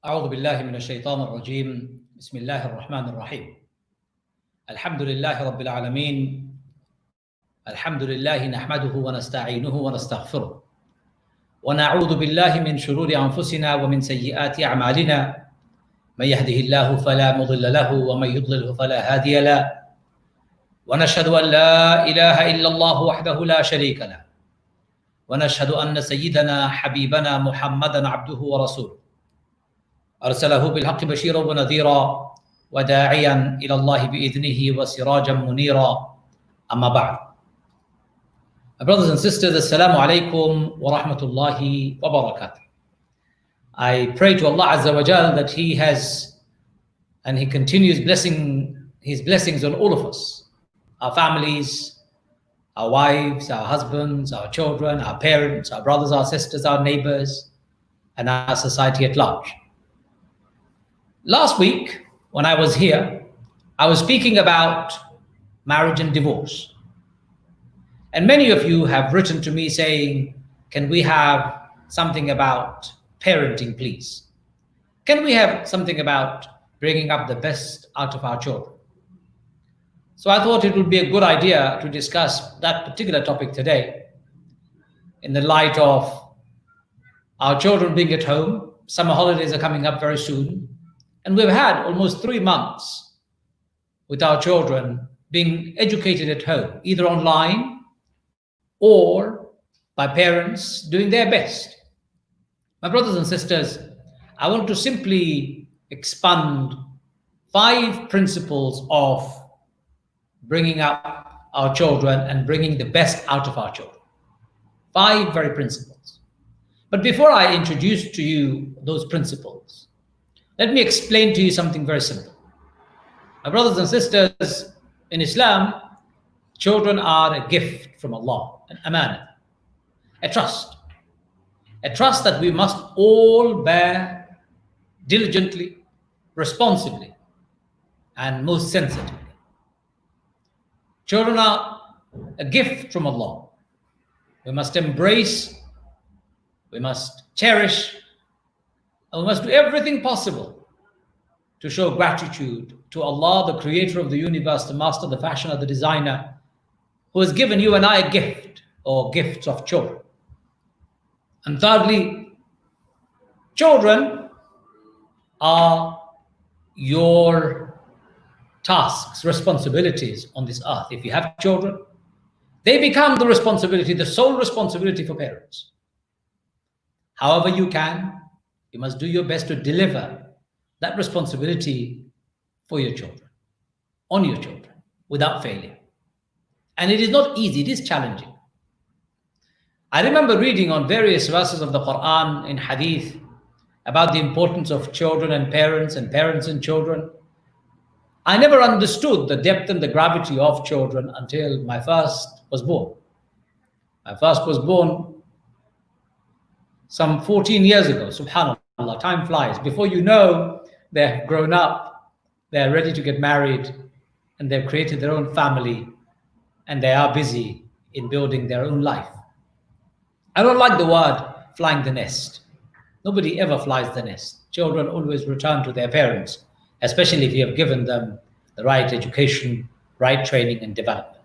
أعوذ بالله من الشيطان الرجيم. بسم الله الرحمن الرحيم. الحمد لله رب العالمين. الحمد لله نحمده ونستعينه ونستغفره ونعوذ بالله من شرور أنفسنا ومن سيئات أعمالنا. من يهده الله فلا مضل له ومن يضلله فلا هادي له ونشهد أن لا إله إلا الله وحده لا شريك له ونشهد أن سيدنا حبيبنا محمدا عبده ورسوله أرسله بالحق بشيرا ونذيرا وداعيا إلى الله بإذنه وسراجا منيرا. أما بعد. My brothers and sisters, Assalamu alaikum wa rahmatullahi wa barakatuh. I pray to Allah Azza wa Jal that He has and He continues blessing His blessings on all of us, our families, our wives, our husbands, our children, our parents, our brothers, our sisters, our neighbors, and our society at large. Last week, when I was here, I was speaking about marriage and divorce. And many of you have written to me saying, can we have something about parenting, please? Can we have something about bringing up the best out of our children? So I thought it would be a good idea to discuss that particular topic today in the light of our children being at home. Summer holidays are coming up very soon. And we've had almost 3 months with our children being educated at home, either online or by parents doing their best. My brothers and sisters, I want to simply expand 5 principles of bringing up our children and bringing the best out of our children. 5 very principles. But before I introduce to you those principles, let me explain to you something very simple. My brothers and sisters, in Islam, children are a gift from Allah, an amanah, a trust that we must all bear diligently, responsibly, and most sensitively. Children are a gift from Allah. We must embrace, we must cherish, and we must do everything possible to show gratitude to Allah, the creator of the universe, the master, the fashioner, the designer, who has given you and I a gift or gifts of children. And thirdly, children are your tasks, responsibilities on this earth. If you have children, they become the responsibility, the sole responsibility for parents. However you can, you must do your best to deliver that responsibility for your children, on your children, without failure. And it is not easy, it is challenging. I remember reading on various verses of the Quran in Hadith about the importance of children and parents and children. I never understood the depth and the gravity of children until my first was born. My first was born some 14 years ago. Subhanallah, time flies. Before you know, they're grown up, they're ready to get married, and they've created their own family, and they are busy in building their own life. I don't like the word flying the nest. Nobody ever flies the nest. Children always return to their parents, especially if you have given them the right education, right training and development.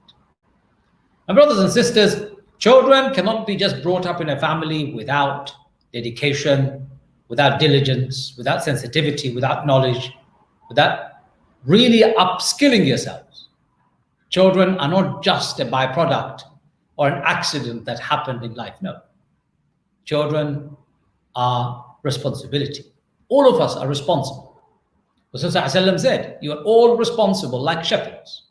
My brothers and sisters, children cannot be just brought up in a family without dedication, without diligence, without sensitivity, without knowledge, without really upskilling yourselves. Children are not just a byproduct or an accident that happened in life. No. Children are responsibility. All of us are responsible. Rasulullah said, you are all responsible like shepherds.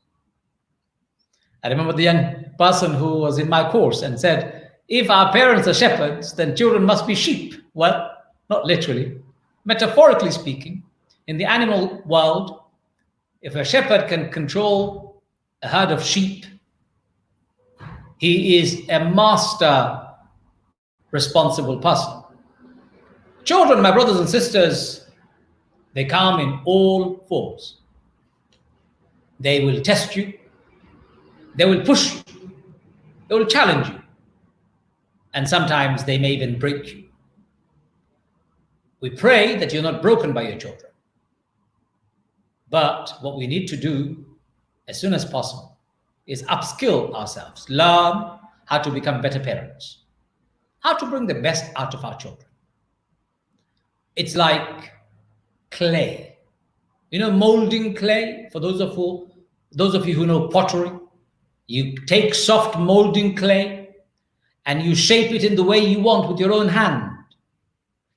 I remember the young person who was in my course and said, if our parents are shepherds, then children must be sheep. Well, not literally, metaphorically speaking, in the animal world, if a shepherd can control a herd of sheep, he is a master responsible person. Children, my brothers and sisters, they come in all forms. They will test you, they will push you, they will challenge you, and sometimes they may even break you. We pray that you're not broken by your children. But what we need to do as soon as possible is upskill ourselves, learn how to become better parents, how to bring the best out of our children. It's like clay. You know, molding clay, for those of you who know pottery, you take soft molding clay and you shape it in the way you want with your own hand.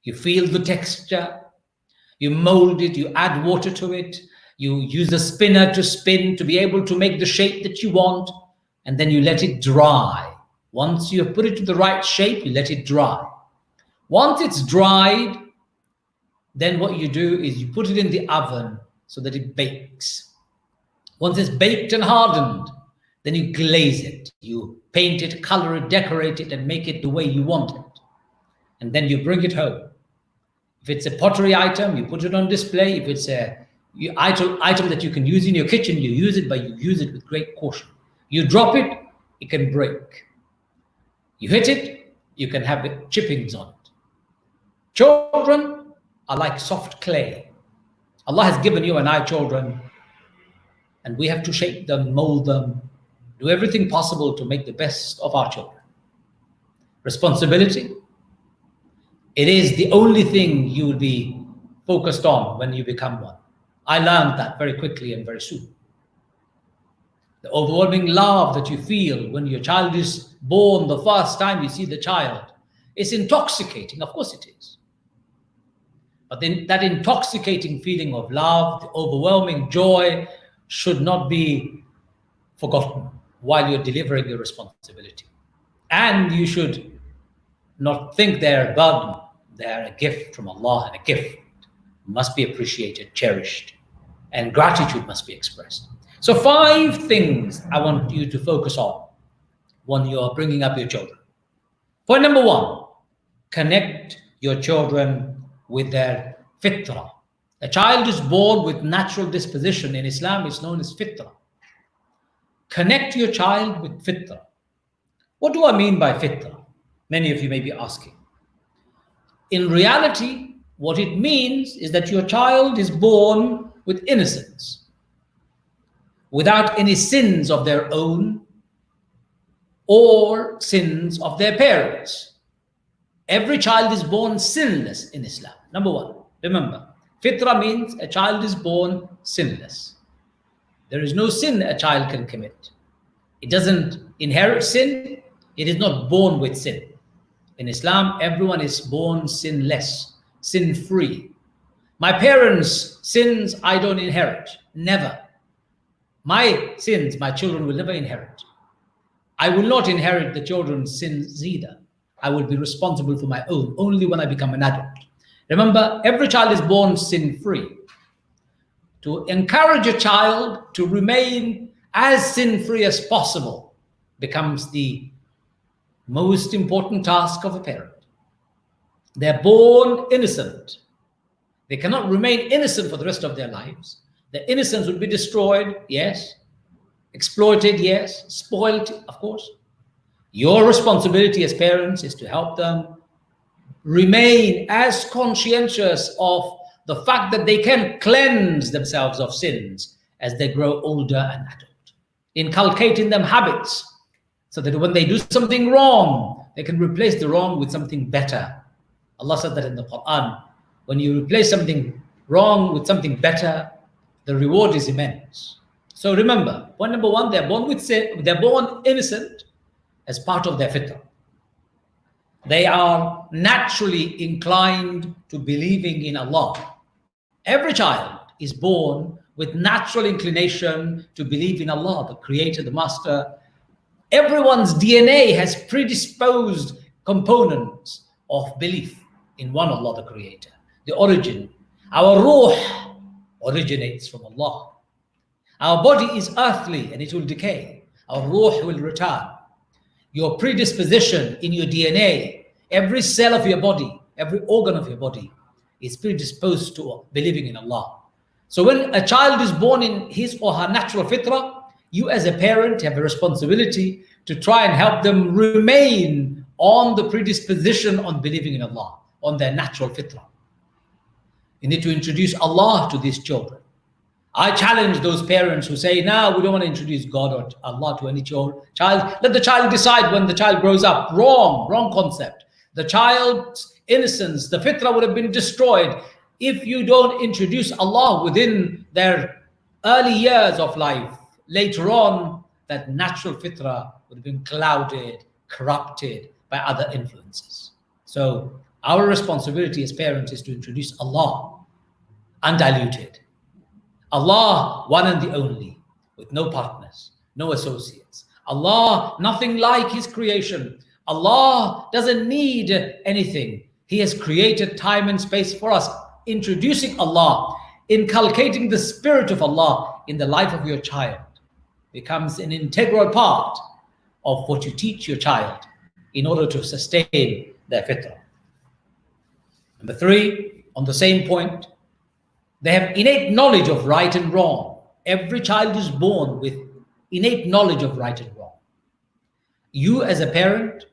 You feel the texture, you mold it, you add water to it, you use a spinner to spin to be able to make the shape that you want, and then you let it dry. Once you have put it to the right shape, you let it dry. Once it's dried, then what you do is you put it in the oven so that it bakes. Once it's baked and hardened, then you glaze it. You paint it, color it, decorate it, and make it the way you want it. And then you bring it home. If it's a pottery item, you put it on display. If it's a item that you can use in your kitchen, you use it, but you use it with great caution. You drop it, it can break. You hit it, you can have chippings on it. Children are like soft clay. Allah has given you and I children, and we have to shape them, mold them, do everything possible to make the best of our children. Responsibility. It is the only thing you will be focused on when you become one. I learned that very quickly and very soon. The overwhelming love that you feel when your child is born, the first time you see the child, is intoxicating. Of course it is. But then that intoxicating feeling of love, the overwhelming joy, should not be forgotten while you're delivering your responsibility. And you should not think they're a burden. They're a gift from Allah, and a gift must be appreciated, cherished, and gratitude must be expressed. So 5 things I want you to focus on when you're bringing up your children. Point number 1, connect your children with their fitrah. A child is born with natural disposition. In Islam, it's known as fitrah. Connect your child with fitrah. What do I mean by fitrah? Many of you may be asking. In reality, what it means is that your child is born with innocence, without any sins of their own or sins of their parents. Every child is born sinless in Islam. Number 1, remember, fitrah means a child is born sinless. There is no sin a child can commit. It doesn't inherit sin. It is not born with sin. In Islam, everyone is born sinless, sin-free. My parents' sins, I don't inherit. Never. My sins, my children will never inherit. I will not inherit the children's sins either. I will be responsible for my own only when I become an adult. Remember, every child is born sin-free. To encourage a child to remain as sin-free as possible becomes the most important task of a parent. They're born innocent. They cannot remain innocent for the rest of their lives. Their innocence will be destroyed, yes. Exploited, yes. Spoiled, of course. Your responsibility as parents is to help them remain as conscientious of the fact that they can cleanse themselves of sins as they grow older and adult. Inculcate in them habits so that when they do something wrong, they can replace the wrong with something better. Allah said that in the Quran. When you replace something wrong with something better, the reward is immense. So remember, point number 1, they're born with sin, they're born innocent as part of their fitrah. They are naturally inclined to believing in Allah. Every child is born with natural inclination to believe in Allah, the Creator, the Master. Everyone's DNA has predisposed components of belief in one Allah, the Creator. The origin, our ruh originates from Allah. Our body is earthly and it will decay. Our ruh will return. Your predisposition in your DNA, every cell of your body, every organ of your body is predisposed to believing in Allah. So when a child is born in his or her natural fitrah, you as a parent have a responsibility to try and help them remain on the predisposition on believing in Allah, on their natural fitrah. You need to introduce Allah to these children. I challenge those parents who say, no, we don't want to introduce God or Allah to any child. Let the child decide when the child grows up. Wrong concept. The child's innocence, the fitrah would have been destroyed if you don't introduce Allah within their early years of life. Later on, that natural fitrah would have been clouded, corrupted by other influences. So our responsibility as parents is to introduce Allah undiluted. Allah, one and the only, with no partners, no associates. Allah, nothing like His creation. Allah doesn't need anything. He has created time and space for us. Introducing Allah, inculcating the spirit of Allah in the life of your child becomes an integral part of what you teach your child in order to sustain their fitrah. Number 3, on the same point, they have innate knowledge of right and wrong. Every child is born with innate knowledge of right and wrong. You as a parent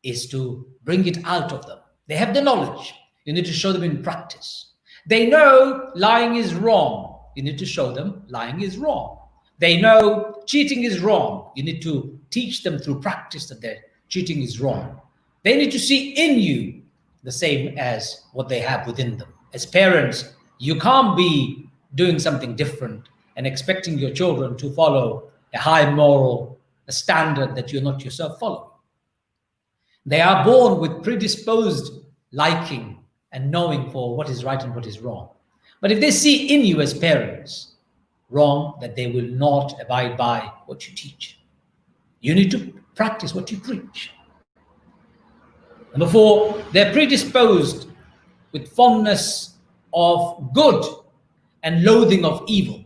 is to bring it out of them. They have the knowledge. You need to show them in practice. They know lying is wrong. You need to show them lying is wrong. They know cheating is wrong. You need to teach them through practice that cheating is wrong. They need to see in you the same as what they have within them. As parents, you can't be doing something different and expecting your children to follow a high moral standard that you're not yourself following. They are born with predisposed liking and knowing for what is right and what is wrong. But if they see in you as parents wrong, that they will not abide by what you teach. You need to practice what you preach. Number 4, they're predisposed with fondness of good and loathing of evil.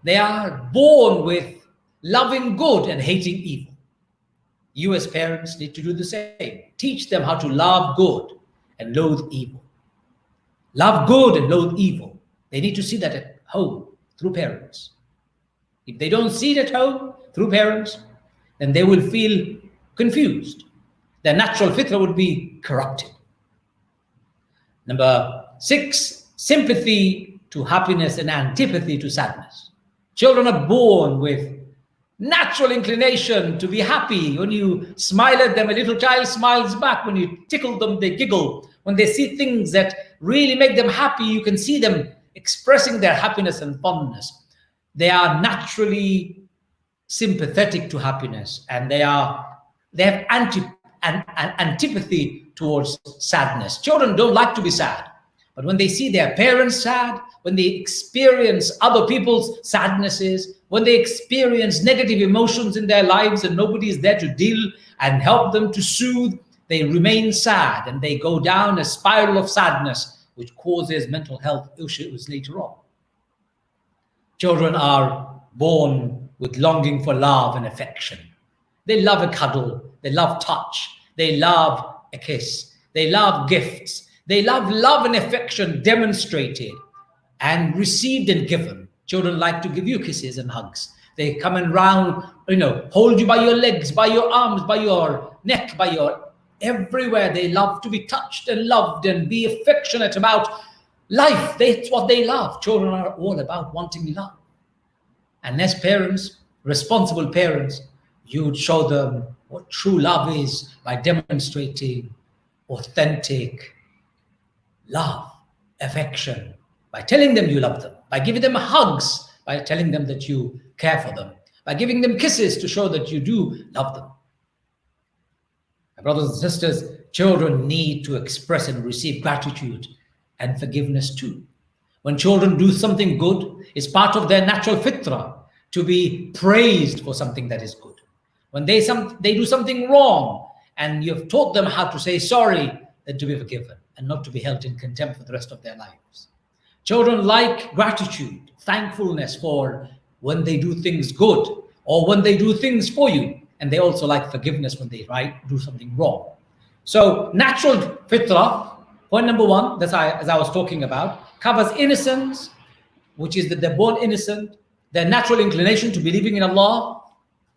They are born with loving good and hating evil. You as parents need to do the same. Teach them how to love good and loathe evil. Love good and loathe evil. They need to see that at home through parents. If they don't see it at home through parents, then they will feel confused. Their natural fitrah would be corrupted. Number 6, sympathy to happiness and antipathy to sadness. Children are born with natural inclination to be happy. When you smile at them, a little child smiles back. When you tickle them, they giggle. When they see things that really make them happy, you can see them expressing their happiness and fondness. They are naturally sympathetic to happiness, and they have antipathy towards sadness. Children don't like to be sad, but when they see their parents sad, when they experience other people's sadnesses, when they experience negative emotions in their lives and nobody is there to deal and help them to soothe, they remain sad and they go down a spiral of sadness, which causes mental health issues later on. Children are born with longing for love and affection. They love a cuddle, they love touch, they love a kiss, they love gifts, they love love and affection demonstrated and received and given. Children like to give you kisses and hugs. They come and round, hold you by your legs, by your arms, by your neck, by your everywhere. They love to be touched and loved and be affectionate about life. That's what they love. Children are all about wanting love. And as parents, responsible parents, you would show them what true love is by demonstrating authentic love, affection, by telling them you love them, by giving them hugs, by telling them that you care for them, by giving them kisses to show that you do love them. My brothers and sisters, children need to express and receive gratitude and forgiveness too. When children do something good, it's part of their natural fitrah to be praised for something that is good. When they do something wrong and you've taught them how to say sorry, then to be forgiven and not to be held in contempt for the rest of their lives. Children like gratitude, thankfulness for when they do things good or when they do things for you. And they also like forgiveness when they do something wrong. So natural fitrah, point number 1, as I was talking about, covers innocence, which is that they're born innocent, their natural inclination to believing in Allah,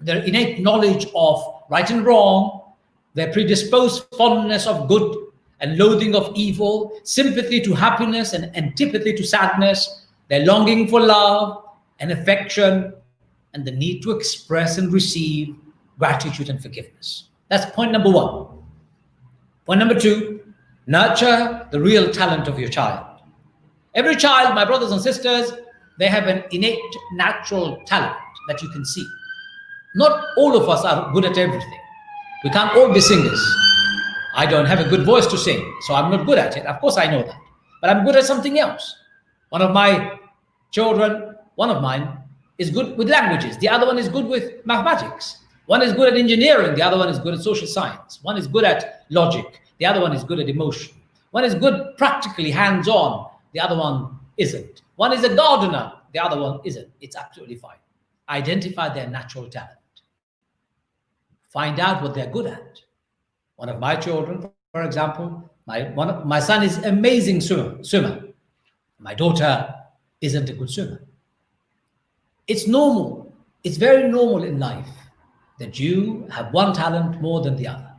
their innate knowledge of right and wrong, their predisposed fondness of good and loathing of evil, sympathy to happiness and antipathy to sadness, their longing for love and affection, and the need to express and receive gratitude and forgiveness. That's point number one. Point number two, nurture the real talent of your child. Every child, my brothers and sisters, they have an innate natural talent that you can see. Not all of us are good at everything. We can't all be singers. I don't have a good voice to sing, so I'm not good at it. Of course I know that. But I'm good at something else. One of mine is good with languages. The other one is good with mathematics. One is good at engineering. The other one is good at social science. One is good at logic. The other one is good at emotion. One is good practically hands-on. The other one isn't. One is a gardener. The other one isn't. It's absolutely fine. Identify their natural talent. Find out what they're good at. One of my children, for example, my son is an amazing swimmer. My daughter isn't a good swimmer. It's normal. It's very normal in life that you have one talent more than the other.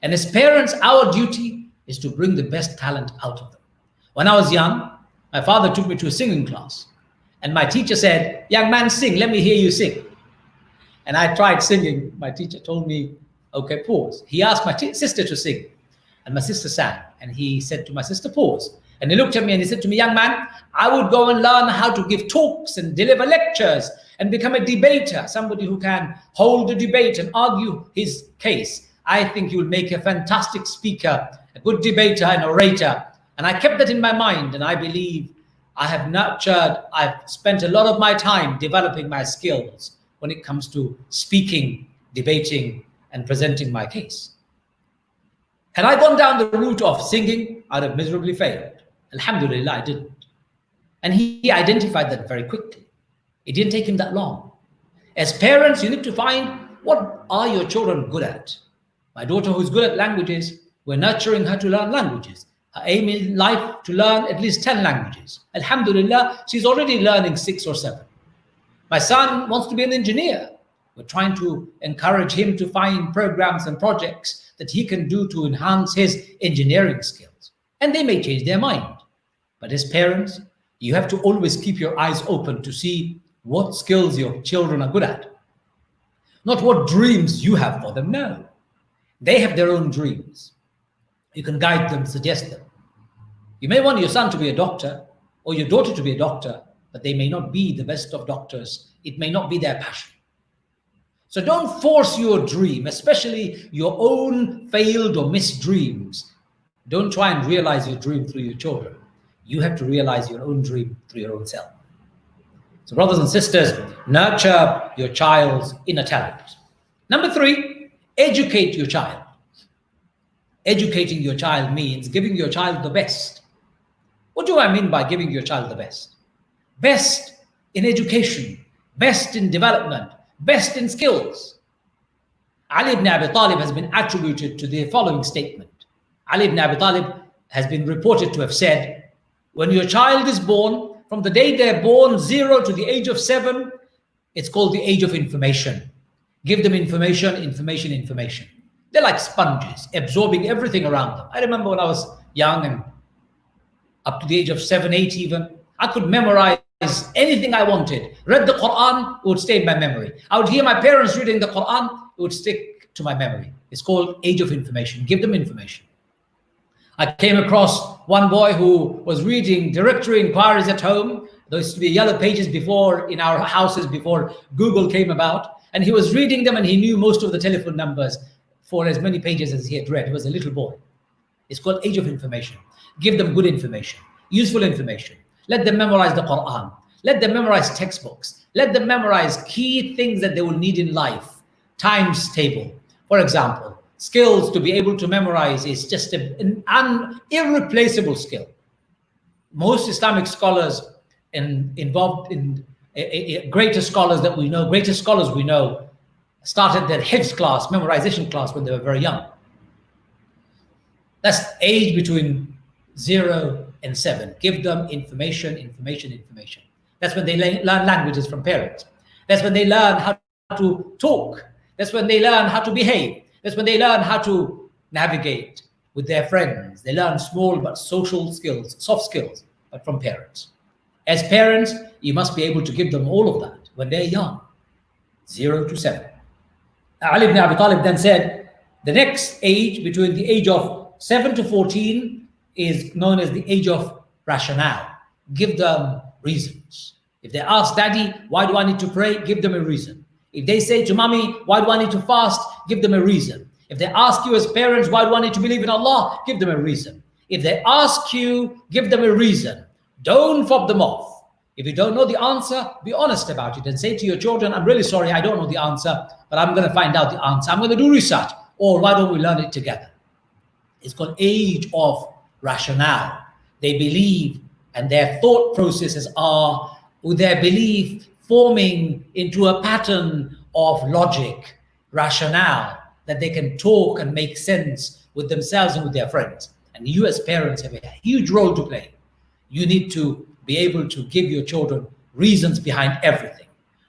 And as parents, our duty is to bring the best talent out of them. When I was young, my father took me to a singing class. And my teacher said, "Young man, sing. Let me hear you sing." And I tried singing. My teacher told me, "Okay, pause." He asked my sister to sing. And my sister sang. And he said to my sister, "Pause." And he looked at me and he said to me, "Young man, I would go and learn how to give talks and deliver lectures and become a debater, somebody who can hold a debate and argue his case. I think you will make a fantastic speaker, a good debater and orator." And I kept that in my mind, and I believe I've spent a lot of my time developing my skills when it comes to speaking, debating, and presenting my case. Had I gone down the route of singing, I'd have miserably failed. Alhamdulillah, I didn't. And he identified that very quickly. It didn't take him that long. As parents, you need to find, what are your children good at? My daughter, who's good at languages, we're nurturing her to learn languages. Her aim in life to learn at least 10 languages. Alhamdulillah, she's already learning 6 or 7. My son wants to be an engineer. We're trying to encourage him to find programs and projects that he can do to enhance his engineering skills. And they may change their mind. But as parents, you have to always keep your eyes open to see what skills your children are good at. Not what dreams you have for them, no. They have their own dreams. You can guide them, suggest them. You may want your son to be a doctor or your daughter to be a doctor, but they may not be the best of doctors. It may not be their passion. So don't force your dream, especially your own failed or missed dreams. Don't try and realize your dream through your children. You have to realize your own dream through your own self. So brothers and sisters, nurture your child's inner talent. Number 3, educate your child. Educating your child means giving your child the best. What do I mean by giving your child the best? Best in education, best in development, best in skills. Ali ibn Abi Talib has been attributed to the following statement. Ali ibn Abi Talib has been reported to have said, when your child is born, from the day they're born, 0 to the age of 7, it's called the age of information. Give them information, information, information. They're like sponges, absorbing everything around them. I remember when I was young and up to the age of 7, 8 even, I could memorize anything I wanted. Read the Quran, it would stay in my memory. I would hear my parents reading the Quran, it would stick to my memory. It's called age of information. Give them information. I came across one boy who was reading directory inquiries at home. There used to be yellow pages before in our houses before Google came about. And he was reading them and he knew most of the telephone numbers for as many pages as he had read. He was a little boy. It's called age of information. Give them good information, useful information. Let them memorize the Quran. Let them memorize textbooks. Let them memorize key things that they will need in life. Times table, for example. Skills to be able to memorize is just an irreplaceable skill. Most Islamic scholars involved in greatest scholars we know, started their hifz class, memorization class when they were very young. That's age between 0 and 7. Give them information, information, information. That's when they learn languages from parents. That's when they learn how to talk. That's when they learn how to behave. That's when they learn how to navigate with their friends. They learn small but social skills, soft skills, but from parents. As parents, you must be able to give them all of that when they're young, 0 to 7. Ali ibn Abi Talib then said, the next age, between the age of 7 to 14, is known as the age of rationale. Give them reasons. If they ask, Daddy, why do I need to pray? Give them a reason. If they say to Mommy, why do I need to fast? Give them a reason. If they ask you as parents, why do I need to believe in Allah? Give them a reason. If they ask you, give them a reason. Don't fob them off. If you don't know the answer, be honest about it and say to your children, I'm really sorry, I don't know the answer, but I'm going to find out the answer. I'm going to do research. Or why don't we learn it together? It's called age of rationale. They believe, and their thought processes are, with their belief forming into a pattern of logic, rationale, that they can talk and make sense with themselves and with their friends. And you as parents have a huge role to play. You need to be able to give your children reasons behind everything,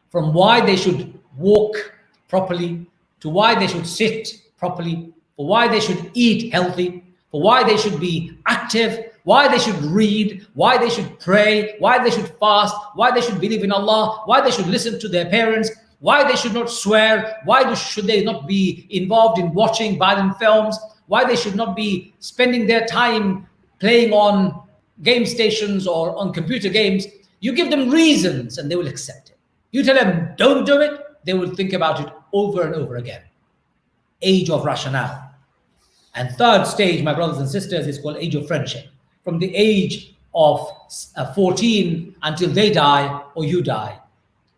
from why they should walk properly, to why they should sit properly, for why they should eat healthy, for why they should be active, why they should read, why they should pray, why they should fast, why they should believe in Allah, why they should listen to their parents, why they should not swear, why should they not be involved in watching violent films, why they should not be spending their time playing on game stations or on computer games. You give them reasons and they will accept it. You tell them don't do it, they will think about it over and over again. Age of rationale. And third stage, my brothers and sisters, is called age of friendship. From the age of 14 until they die or you die,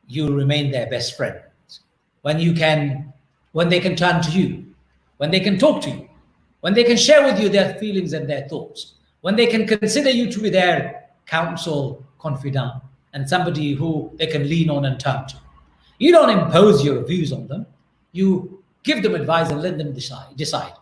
you remain their best friends. When they can turn to you, when they can talk to you, when they can share with you their feelings and their thoughts, when they can consider you to be their counsel, confidant, and somebody who they can lean on and turn to. You don't impose your views on them. You give them advice and let them decide.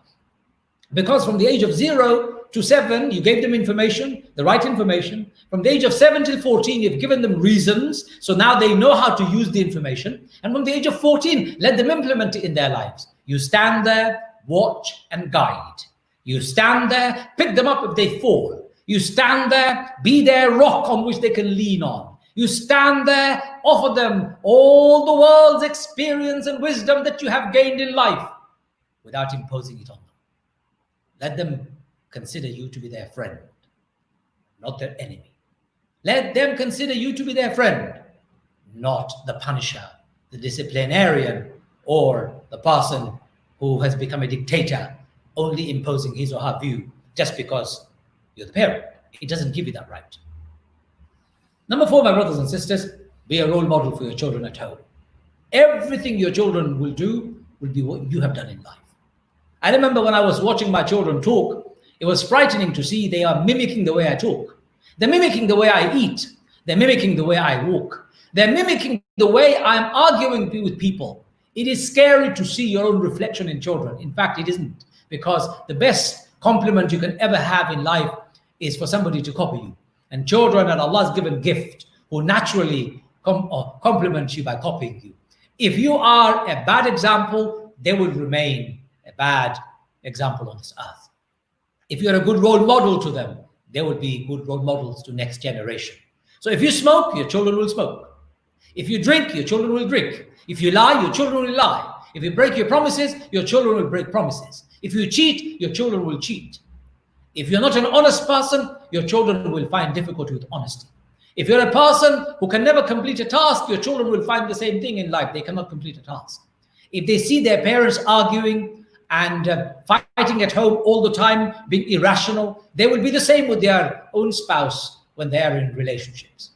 Because from the age of 0 to 7, you gave them information, the right information. From the age of 7 till 14, you've given them reasons. So now they know how to use the information. And from the age of 14, let them implement it in their lives. You stand there, watch and guide. You stand there, pick them up if they fall. You stand there, be their rock on which they can lean on. You stand there, offer them all the world's experience and wisdom that you have gained in life without imposing it on them. Let them consider you to be their friend, not their enemy. Let them consider you to be their friend, not the punisher, the disciplinarian, or the person who has become a dictator, only imposing his or her view just because you're the parent. It doesn't give you that right. Number 4, my brothers and sisters, be a role model for your children at home. Everything your children will do will be what you have done in life. I remember when I was watching my children talk, it was frightening to see they are mimicking the way I talk. They're mimicking the way I eat. They're mimicking the way I walk. They're mimicking the way I'm arguing with people. It is scary to see your own reflection in children. In fact, it isn't, because the best compliment you can ever have in life is for somebody to copy you. And children are Allah's given gift who naturally compliment you by copying you. If you are a bad example, they will remain a bad example on this earth. If you're a good role model to them, they will be good role models to next generation. So if you smoke, your children will smoke. If you drink, your children will drink. If you lie, your children will lie. If you break your promises, your children will break promises. If you cheat, your children will cheat. If you're not an honest person, your children will find difficulty with honesty. If you're a person who can never complete a task, your children will find the same thing in life. They cannot complete a task. If they see their parents arguing and fighting at home all the time, being irrational, they will be the same with their own spouse when they are in relationships.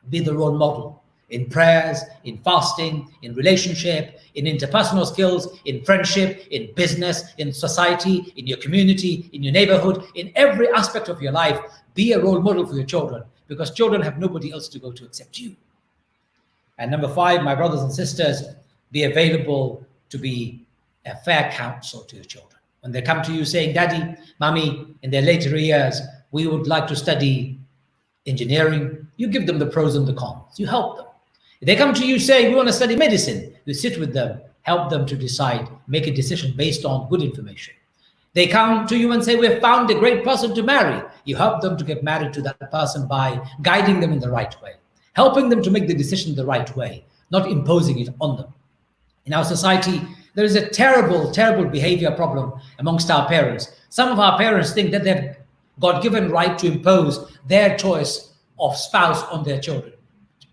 Be the role model in prayers, in fasting, in relationship, in interpersonal skills, in friendship, in business, in society, in your community, in your neighborhood, in every aspect of your life. Be a role model for your children, because children have nobody else to go to except you. And number 5, my brothers and sisters, be available to be a fair counsel to your children. When they come to you saying, Daddy, Mommy, in their later years, we would like to study engineering, you give them the pros and the cons. You help them. If they come to you saying, we want to study medicine, you sit with them, help them to decide, make a decision based on good information. They come to you and say, we've found a great person to marry. You help them to get married to that person by guiding them in the right way, helping them to make the decision the right way, not imposing it on them. In our society, there is a terrible, terrible behavior problem amongst our parents. Some of our parents think that they've God-given right to impose their choice of spouse on their children.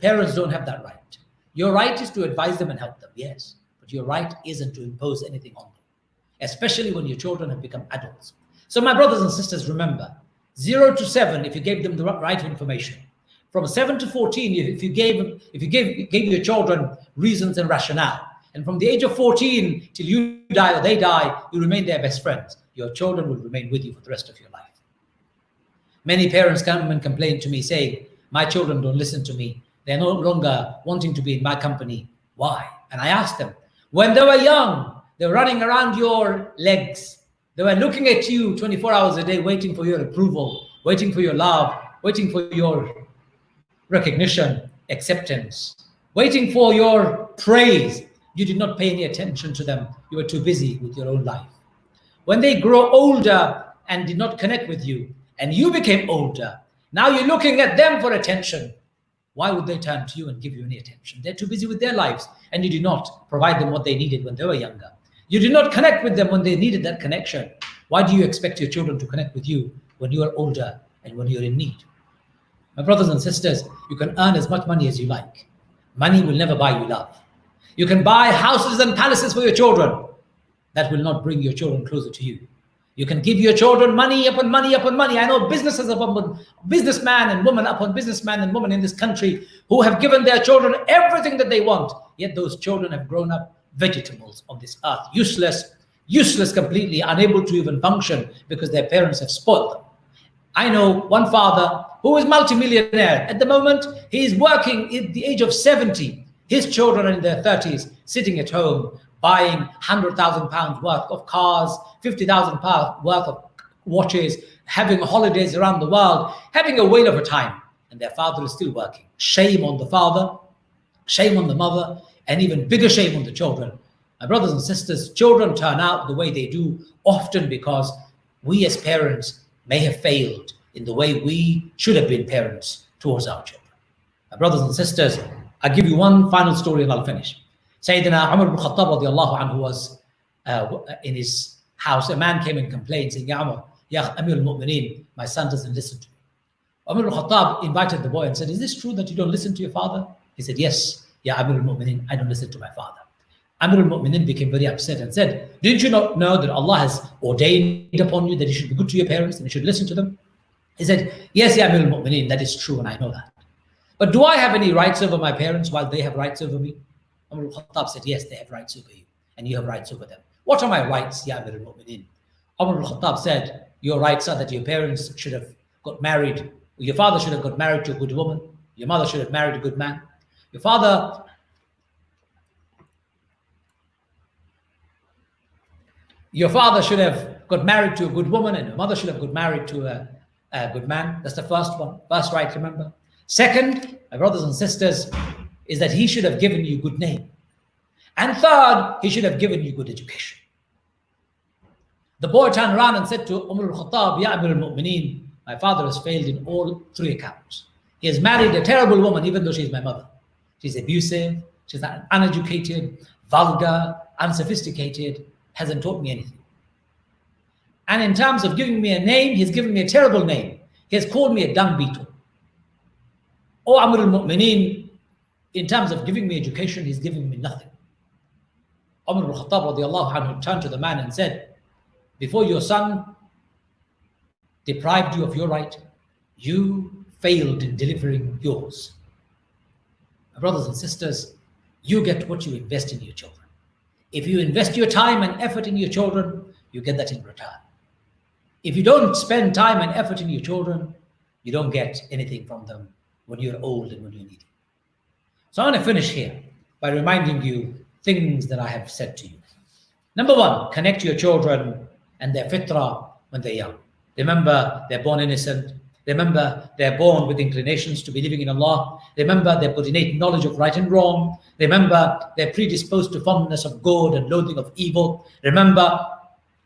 Parents don't have that right. Your right is to advise them and help them, yes, but your right isn't to impose anything on them, especially when your children have become adults. So my brothers and sisters, remember, 0 to 7, if you gave them the right information. From 7 to 14, if you gave your children reasons and rationale. And from the age of 14 till you die or they die, you remain their best friends. Your children will remain with you for the rest of your life. Many parents come and complain to me saying, my children don't listen to me. They're no longer wanting to be in my company. Why? And I asked them, when they were young, they were running around your legs. They were looking at you 24 hours a day, waiting for your approval, waiting for your love, waiting for your recognition, acceptance, waiting for your praise. You did not pay any attention to them. You were too busy with your own life. When they grow older and did not connect with you, and you became older, now you're looking at them for attention. Why would they turn to you and give you any attention? They're too busy with their lives, and you did not provide them what they needed when they were younger. You did not connect with them when they needed that connection. Why do you expect your children to connect with you when you are older and when you're in need? My brothers and sisters, you can earn as much money as you like. Money will never buy you love. You can buy houses and palaces for your children. That will not bring your children closer to you. You can give your children money upon money upon money. I know businesses upon businessman and woman upon businessman and woman in this country who have given their children everything that they want. Yet those children have grown up vegetables on this earth, useless completely, unable to even function because their parents have spoiled them. I know one father who is multimillionaire. At the moment, he is working at the age of 70. His children are in their 30s, sitting at home, buying £100,000 worth of cars, £50,000 worth of watches, having holidays around the world, having a whale of a time. And their father is still working. Shame on the father, shame on the mother, and even bigger shame on the children. My brothers and sisters, children turn out the way they do often because we as parents may have failed in the way we should have been parents towards our children. My brothers and sisters, I'll give you one final story and I'll finish. Sayyidina Umar ibn Khattab radiallahu anhu was in his house. A man came and complained saying, Ya Umar, Ya Amir al-Mu'mineen, my son doesn't listen to me. Umar ibn Khattab invited the boy and said, is this true that you don't listen to your father? He said, yes, Ya Amir al-Mu'mineen, I don't listen to my father. Amir al-Mu'mineen became very upset and said, didn't you not know that Allah has ordained upon you that you should be good to your parents and you should listen to them? He said, yes, Ya Amir al-Mu'mineen, that is true and I know that. But do I have any rights over my parents while they have rights over me? Umar al-Khattab said, yes, they have rights over you and you have rights over them. What are my rights, Ya Amir al-Mu'mineen? Umar al-Khattab said, your rights are that your parents should have got married, your father should have got married to a good woman, your mother should have married a good man, your father should have got married to a good woman and your mother should have got married to a good man. That's the first one, first right, remember. Second, my brothers and sisters, is that he should have given you good name. And third, he should have given you good education. The boy turned around and said to Umar al-Khattab, Ya Amir al-Mu'mineen, my father has failed in all three accounts. He has married a terrible woman, even though she's my mother. She's abusive, she's uneducated, vulgar, unsophisticated, hasn't taught me anything. And in terms of giving me a name, he's given me a terrible name. He has called me a dung beetle. Oh, Amir al-Mu'mineen, in terms of giving me education, he's giving me nothing. Umar al-Khattab radiallahu anhu turned to the man and said, before your son deprived you of your right, you failed in delivering yours. My brothers and sisters, you get what you invest in your children. If you invest your time and effort in your children, you get that in return. If you don't spend time and effort in your children, you don't get anything from them when you're old and when you need it. So I want to finish here by reminding you things that I have said to you. Number one, connect your children and their fitrah when they're young. Remember, they're born innocent. Remember, they're born with inclinations to believing in Allah. Remember, they've got innate knowledge of right and wrong. Remember, they're predisposed to fondness of good and loathing of evil. Remember,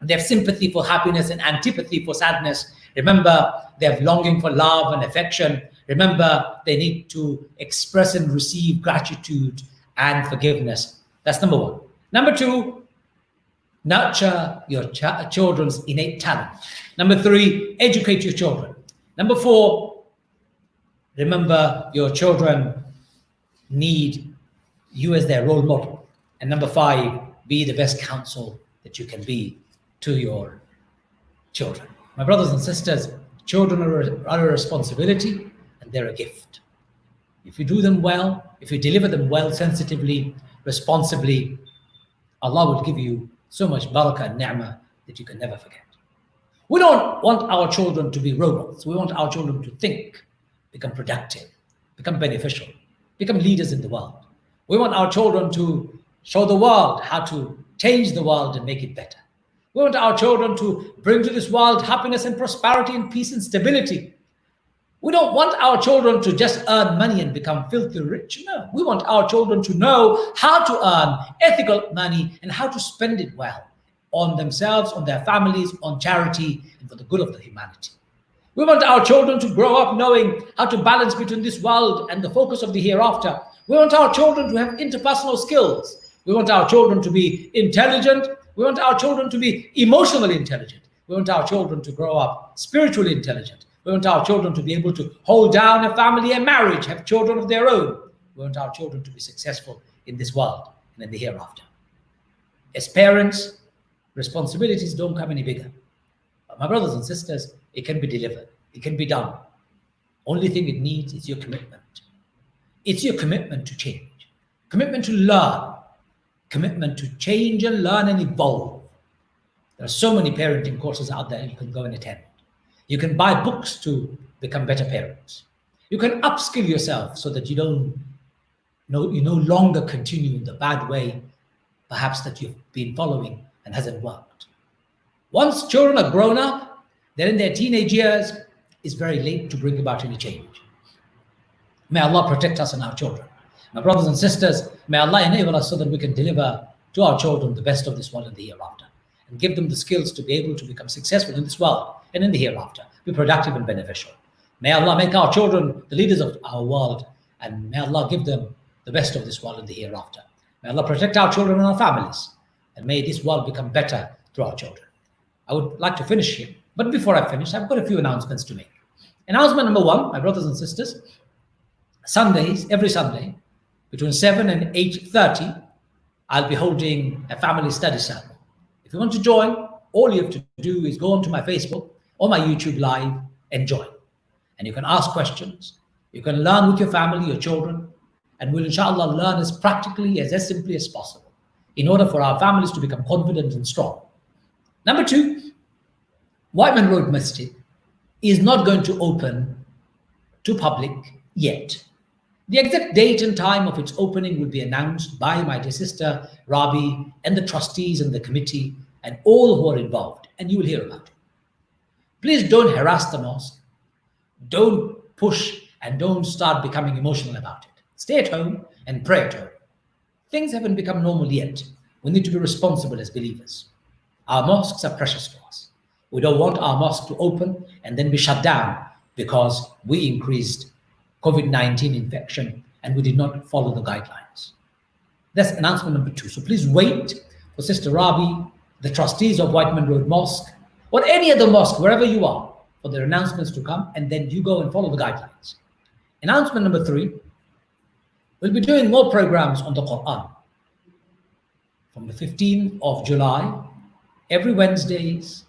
They have sympathy for happiness and antipathy for sadness. Remember, they have longing for love and affection. Remember, they need to express and receive gratitude and forgiveness. That's number one. Number two, nurture your children's innate talent. Number three, educate your children. Number four, remember your children need you as their role model. And number five, be the best counsel that you can be to your children. My brothers and sisters, children are a responsibility and they're a gift. If you do them well, if you deliver them well, sensitively, responsibly, Allah will give you so much barakah and ni'mah that you can never forget. We don't want our children to be robots. We want our children to think, become productive, become beneficial, become leaders in the world. We want our children to show the world how to change the world and make it better. We want our children to bring to this world happiness and prosperity and peace and stability. We don't want our children to just earn money and become filthy rich. No, we want our children to know how to earn ethical money and how to spend it well on themselves, on their families, on charity, and for the good of the humanity. We want our children to grow up knowing how to balance between this world and the focus of the hereafter. We want our children to have interpersonal skills. We want our children to be intelligent. We want our children to be emotionally intelligent. We want our children to grow up spiritually intelligent. We want our children to be able to hold down a family and marriage, have children of their own. We want our children to be successful in this world and in the hereafter. As parents, responsibilities don't come any bigger. But my brothers and sisters, it can be delivered. It can be done. Only thing it needs is your commitment. It's your commitment to change, commitment to learn, commitment to change and learn and evolve. There are so many parenting courses out there you can go and attend. You can buy books to become better parents. You can upskill yourself so that you no longer continue in the bad way, perhaps that you've been following and hasn't worked. Once children are grown up, they're in their teenage years, it's very late to bring about any change. May Allah protect us and our children. My brothers and sisters, may Allah enable us so that we can deliver to our children the best of this world and the hereafter, and give them the skills to be able to become successful in this world and in the hereafter, be productive and beneficial. May Allah make our children the leaders of our world, and may Allah give them the best of this world and the hereafter. May Allah protect our children and our families, and may this world become better through our children. I would like to finish here, but before I finish, I've got a few announcements to make. Announcement number one, my brothers and sisters, Sundays, every Sunday, between 7 and 8:30, I'll be holding a family study circle. If you want to join, all you have to do is go onto my Facebook or my YouTube Live and join. And you can ask questions. You can learn with your family, your children, and we'll inshallah learn as practically, as simply as possible in order for our families to become confident and strong. Number two, Whiteman Road Masjid is not going to open to public yet. The exact date and time of its opening will be announced by my dear sister Rabi and the trustees and the committee and all who are involved, and you will hear about it. Please don't harass the mosque. Don't push and don't start becoming emotional about it. Stay at home and pray at home. Things haven't become normal yet. We need to be responsible as believers. Our mosques are precious to us. We don't want our mosque to open and then be shut down because we increased COVID-19 infection and we did not follow the guidelines. That's announcement number two. So please wait for Sister Rabi, the trustees of Whiteman Road Mosque, or any other mosque, wherever you are, for their announcements to come, and then you go and follow the guidelines. Announcement number three, we'll be doing more programs on the Quran. From the 15th of July, every Wednesdays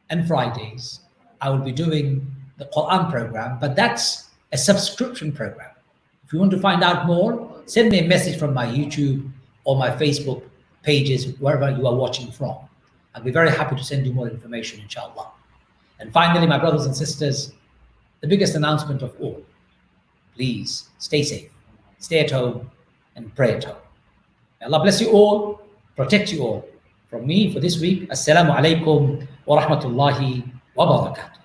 and Fridays, I will be doing the Quran program, but that's a subscription program. If you want to find out more, send me a message from my YouTube or my Facebook pages, wherever you are watching from. I'll be very happy to send you more information, inshallah. And finally, my brothers and sisters, the biggest announcement of all, please stay safe, stay at home, and pray at home. May Allah bless you all, protect you all. From me for this week, Assalamu alaikum wa rahmatullahi wa barakatuh.